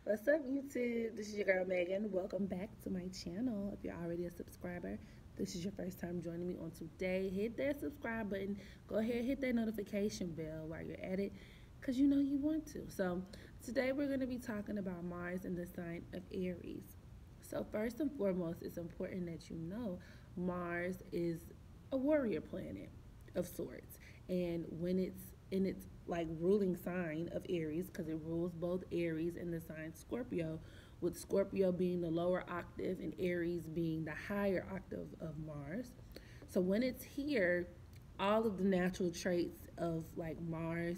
What's up, YouTube? This is your girl Megan. Welcome back to my channel. If you're already a subscriber, this is your first time joining me on today. Hit that subscribe button. Go ahead, hit that notification bell while you're at it, because you know you want to. So, today we're going to be talking about Mars in the sign of Aries. So, first and foremost, it's important that you know Mars is a warrior planet of sorts. And when it's in its like ruling sign of Aries, because it rules both Aries and the sign Scorpio, with Scorpio being the lower octave and Aries being the higher octave of Mars. So when it's here, all of the natural traits of like Mars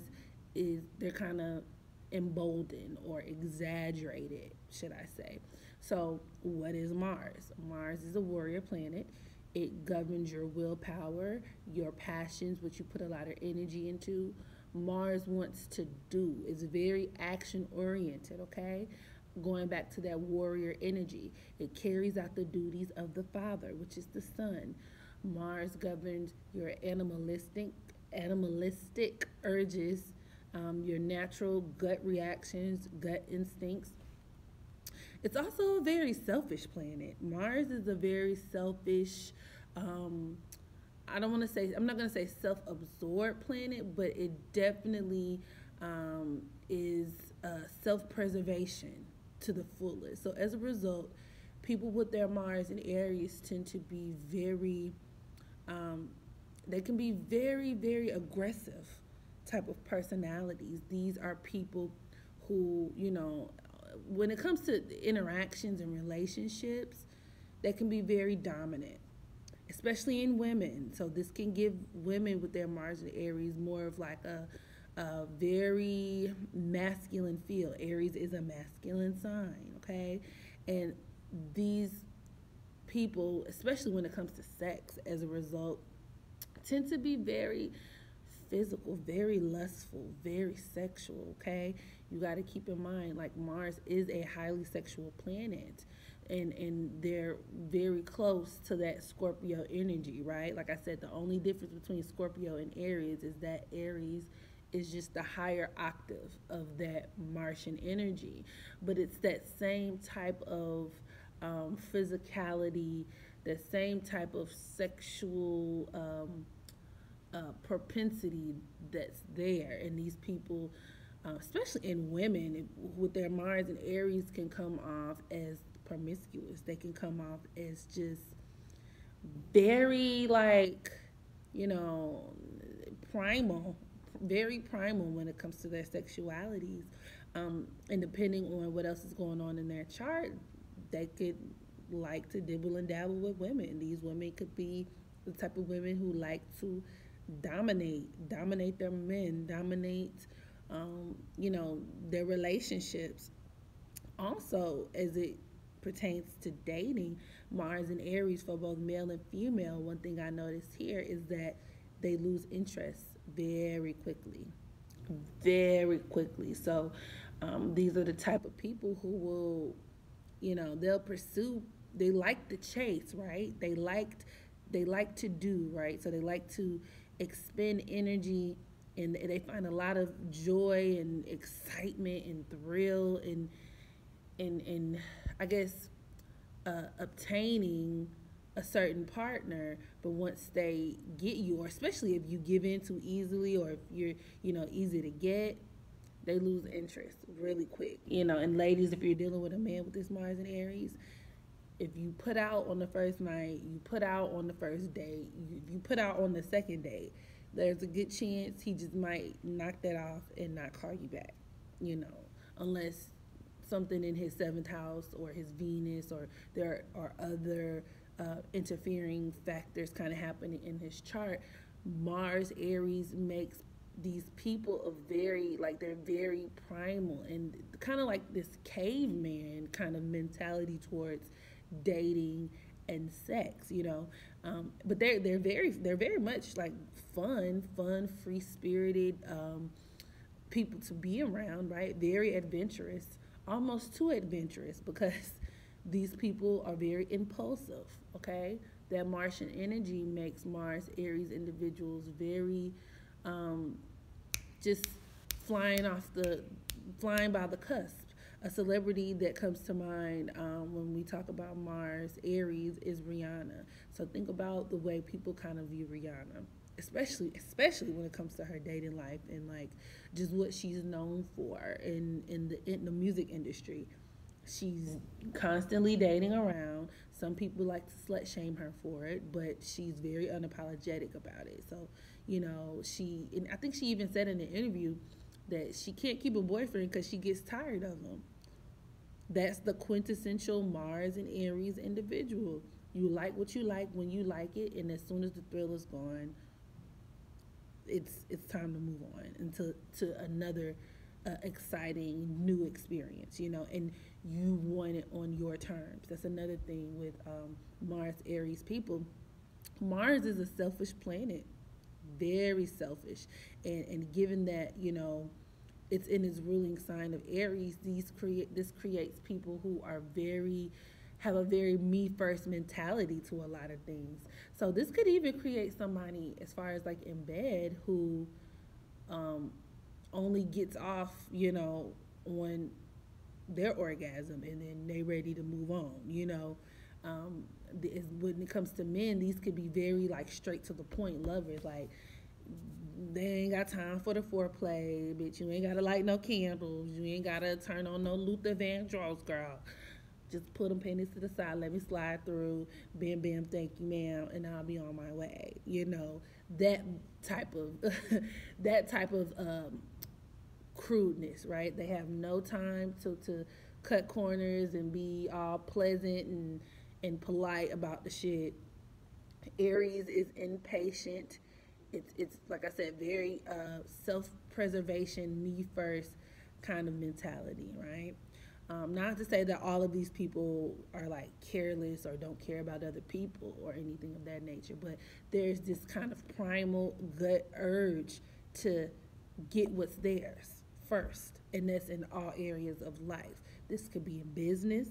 is they're kind of emboldened or exaggerated, should I say. So, what is Mars? Mars is a warrior planet. It governs your willpower, your passions, which you put a lot of energy into. Mars wants to do. It's very action oriented, okay? Going back to that warrior energy, it carries out the duties of the father, which is the sun. Mars governs your animalistic urges, your natural gut reactions, gut instincts. It's also a very selfish planet. Mars is a very selfish, um, I don't want to say, I'm not going to say self absorbed planet, but it definitely is self preservation to the fullest. So as a result, people with their Mars and Aries tend to be very, um, they can be very, very aggressive type of personalities. These are people who, when it comes to interactions and relationships, they can be very dominant, especially in women. So this can give women with their Mars and Aries more of like a very masculine feel. Aries is a masculine sign, okay? And these people, especially when it comes to sex, as a result, tend to be very physical, very lustful, very sexual, okay? You got to keep in mind like Mars is a highly sexual planet, and they're very close to that Scorpio energy, right? Like I said, the only difference between Scorpio and Aries is that Aries is just the higher octave of that Martian energy, but it's that same type of physicality, the same type of sexual propensity that's there. And these people, especially in women, with their Mars and Aries, can come off as promiscuous. They can come off as just very, like, you know, primal, very primal when it comes to their sexualities. And depending on what else is going on in their chart, they could like to dibble and dabble with women. These women could be the type of women who like to dominate their men, dominate, their relationships. Also, as it pertains to dating, Mars and Aries for both male and female, one thing I noticed here is that they lose interest very quickly. Very quickly. So, these are the type of people who will, they'll pursue, they like the chase, right? They like to do, right? So they like to expend energy, and they find a lot of joy and excitement and thrill and I guess obtaining a certain partner. But once they get you, or especially if you give in too easily, or if you're easy to get, they lose interest really quick. And ladies, if you're dealing with a man with this Mars and Aries, if you put out on the first night, you put out on the first date, you put out on the second date, there's a good chance he just might knock that off and not call you back, unless something in his seventh house or his Venus, or there are other interfering factors kind of happening in his chart. Mars Aries makes these people a very, like, they're very primal and kind of like this caveman kind of mentality towards dating and sex, but they're very much like fun, free spirited people to be around, right? Very adventurous, almost too adventurous, because these people are very impulsive, okay? That Martian energy makes Mars Aries individuals very just flying by the cusp. A celebrity that comes to mind when we talk about Mars, Aries, is Rihanna. So think about the way people kind of view Rihanna, especially when it comes to her dating life and like just what she's known for in the music industry. She's constantly dating around. Some people like to slut shame her for it, but she's very unapologetic about it. So, and I think she even said in an interview that she can't keep a boyfriend because she gets tired of him. That's the quintessential Mars and Aries individual. You like what you like when you like it, and as soon as the thrill is gone, it's time to move on into to another exciting new experience, and you want it on your terms. That's another thing with Mars Aries people. Mars is a selfish planet, very selfish, and given that it's in his ruling sign of Aries, this creates people who are very have a very me first mentality to a lot of things. So this could even create somebody as far as like in bed who um, only gets off, on their orgasm and then they ready to move on. Um, when it comes to men, these could be very like straight to the point lovers. Like they ain't got time for the foreplay, bitch. You ain't gotta light no candles. You ain't gotta turn on no Luther Vandross, girl. Just put them pennies to the side. Let me slide through. Bam, bam. Thank you, ma'am, and I'll be on my way. That type of that type of crudeness, right? They have no time to cut corners and be all pleasant and polite about the shit. Aries is impatient. It's like I said, very self preservation, me first kind of mentality, right? Not to say that all of these people are like careless or don't care about other people or anything of that nature, but there's this kind of primal gut urge to get what's theirs first, and that's in all areas of life. This could be in business.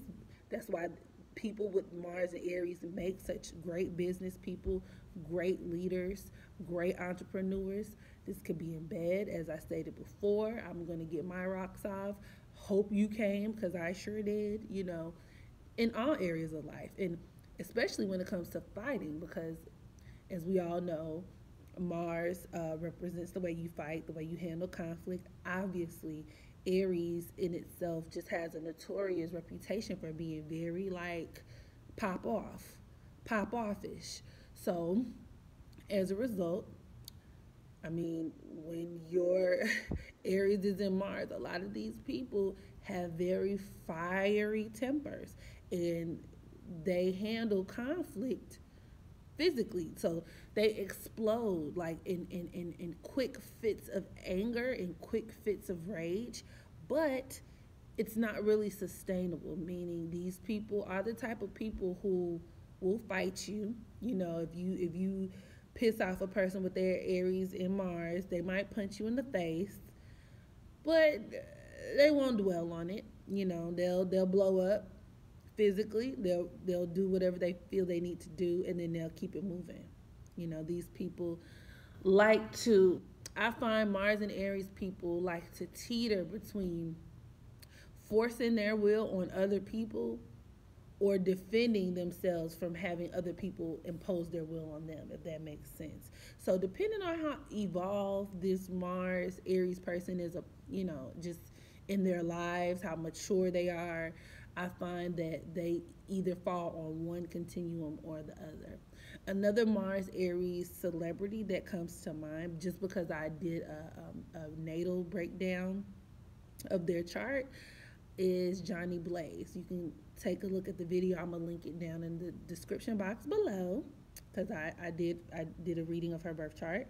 That's why people with Mars and Aries make such great business people, great leaders, great entrepreneurs. This could be in bed, as I stated before. I'm going to get my rocks off. Hope you came because I sure did, in all areas of life. And especially when it comes to fighting, because as we all know, Mars represents the way you fight, the way you handle conflict. Obviously, Aries in itself just has a notorious reputation for being very like pop off, pop offish. So, as a result, I mean, when your Aries is in Mars, a lot of these people have very fiery tempers and they handle conflict physically. So they explode like in quick fits of anger and quick fits of rage, but it's not really sustainable, meaning these people are the type of people who will fight you. If you piss off a person with their Aries in Mars, they might punch you in the face, but they won't dwell on it. They'll blow up physically. They'll do whatever they feel they need to do, and then they'll keep it moving. These people like to. I find Mars and Aries people like to teeter between forcing their will on other people or defending themselves from having other people impose their will on them, if that makes sense. So depending on how evolved this Mars Aries person is, just in their lives, how mature they are, I find that they either fall on one continuum or the other. Another Mars Aries celebrity that comes to mind, just because I did a natal breakdown of their chart, is Johnny Blaze. You can take a look at the video. I'm gonna link it down in the description box below because I did a reading of her birth chart,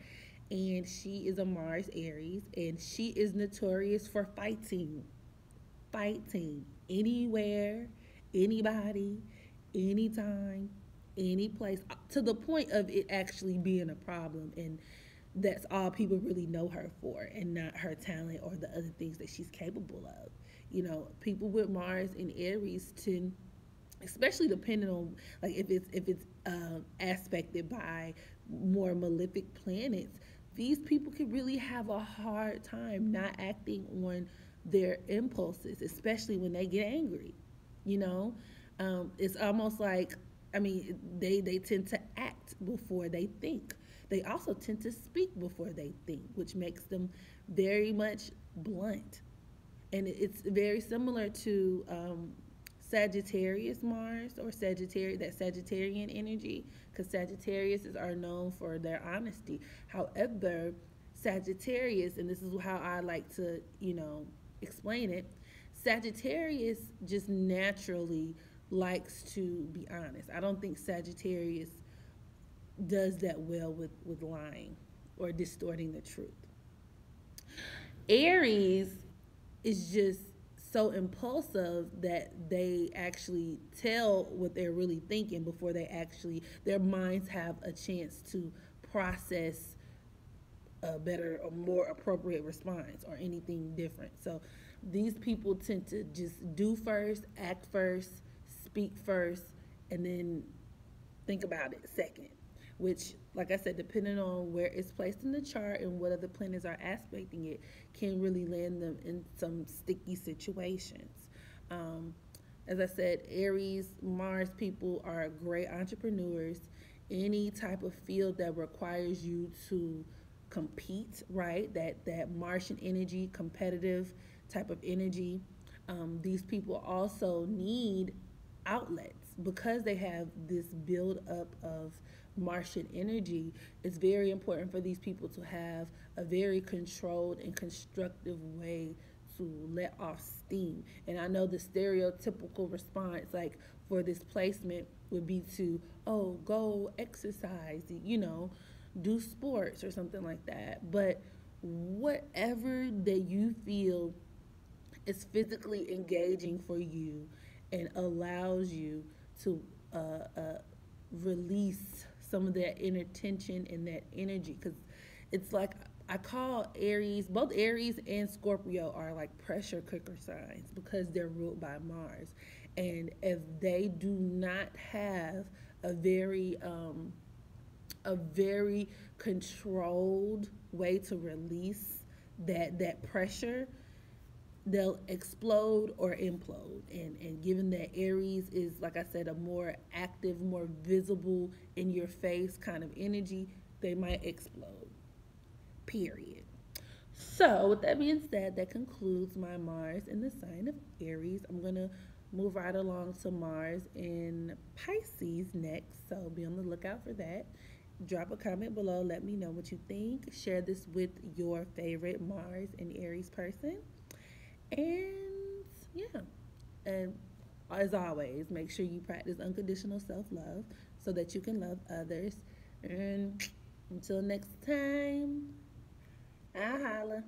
and she is a Mars Aries, and she is notorious for fighting anywhere, anybody, anytime, any place, to the point of it actually being a problem. And that's all people really know her for, and not her talent or the other things that she's capable of. People with Mars and Aries tend, especially depending on like if it's aspected by more malefic planets, these people can really have a hard time not acting on their impulses, especially when they get angry. You know, it's almost like, I mean, they tend to act before they think. They also tend to speak before they think, which makes them very much blunt. And it's very similar to Sagittarius Mars, or Sagittarius, that Sagittarian energy, because Sagittarius are known for their honesty. However, Sagittarius, and this is how I like to, explain it, Sagittarius just naturally likes to be honest. I don't think Sagittarius does that well with lying or distorting the truth. Aries is just so impulsive that they actually tell what they're really thinking before their minds have a chance to process a better or more appropriate response or anything different. So these people tend to just do first, act first, speak first, and then think about it second. Which, like I said, depending on where it's placed in the chart and what other planets are aspecting it, can really land them in some sticky situations. Um, as I said, Aries, Mars people are great entrepreneurs. Any type of field that requires you to compete, right? That Martian energy, competitive type of energy. These people also need outlets because they have this build up of Martian energy. It's very important for these people to have a very controlled and constructive way to let off steam. And I know the stereotypical response, like for this placement, would be to, oh, go exercise, do sports or something like that. But whatever that you feel is physically engaging for you and allows you to uh, uh, release some of that inner tension and that energy, because it's like I call Aries, both Aries and Scorpio are like pressure cooker signs because they're ruled by Mars. And if they do not have a very a very controlled way to release that pressure, they'll explode or implode. And given that Aries is, like I said, a more active, more visible, in your face kind of energy, they might explode. Period. So, with that being said, that concludes my Mars in the sign of Aries. I'm going to move right along to Mars in Pisces next. So, be on the lookout for that. Drop a comment below. Let me know what you think. Share this with your favorite Mars and Aries person. And yeah, and as always, make sure you practice unconditional self love so that you can love others. And until next time, I holla.